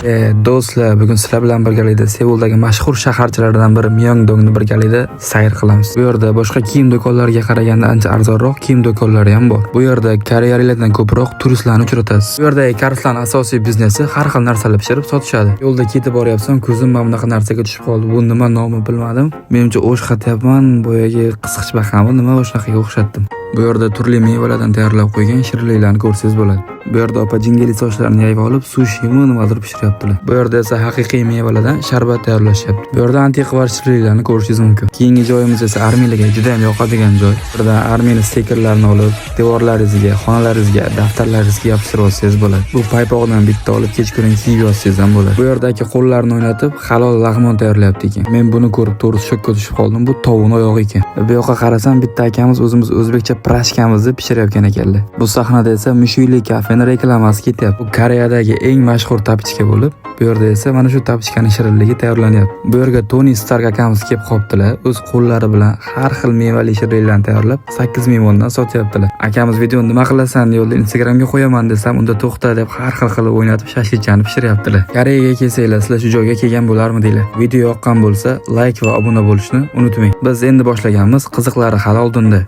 Do'stlar, bugun sizlar bilan birgalikda Seuldagi mashhur shaharchalardan biri Myeongdongni birgalikda sayr qilamiz. Bu yerda boshqa kiyim do'konlariga qaraganda ancha arzonroq kiyim do'konlari ham bor. Bu yerda koreyaliklardan ko'proq turistlarni uchratasiz. Bu yerdagi karuslarning asosiy biznesi har xil narsalar pishirib sotishadi. Yo'lda ketib boryapsam, ko'zim mana bunaqa narsaga tushib qoldi. Bu nima nomi bilmadim. Menimcha o'shqatyapman, boyagi qisqichbaqami nima o'shaqaga o'xshatdim. Bu yerda turli mevalardan tayyorlab qo'ygan shirinliklarni ko'rsangiz bo'ladi. Bu yerda opa jingeli sochlarini yayib olib, sushimi nimadir pishiryaptilar. Bu yerda esa haqiqiy mevalardan sharbat tayyorlashyapti. Bu yerda antiqa va shirinliklarni ko'rishingiz mumkin. Keyingi joyimiz esa armiylarga juda ham yoqadigan joy. Burada armiya stikerlarini olib, devorlaringizga, xonalaringizga, daftarlaringizga yopishtirib olsangiz bo'ladi. Bu paypoqdan bitta olib kechqurun kiyib yotsangiz ham bo'ladi. Bu yerdagi qo'llarni o'ynatib, halol lag'mon tayyorlayapti ekan. Men buni ko'rib to'g'ri shokka tushib qoldim. Bu tovuqning oyog'i ekan. Bu yoqqa qarasam, bitta akamiz o'zimiz o'zbekcha prashkamizni pishirayotgan ekanlar. Bu sahnada esa Mishuyli kafening reklamasi ketyapti. Bu Koreyadagi eng mashhur tapichka bo'lib, bu yerda esa mana shu tapichkaning shirinligi tayyorlanyapti. Bu yerga Tony Stark akamiz kelib qoptilar. O'z qo'llari bilan har xil mevali shirinliklarni tayyorlab 8000 wondan sotyaptilar. Akamiz videoni nima qilasan yo'lda Instagramga qo'yaman desam, unda to'xta deb har xil qilib o'ynatib shashlichani pishiryaptilar. Koreyaga kelsanglar, sizlar shu joyga kelgan bo'larmidinglar? Video yoqqan bo'lsa, like va obuna bo'lishni unutmang. Biz endi boshlaganmiz, qiziqlari hali oldinda.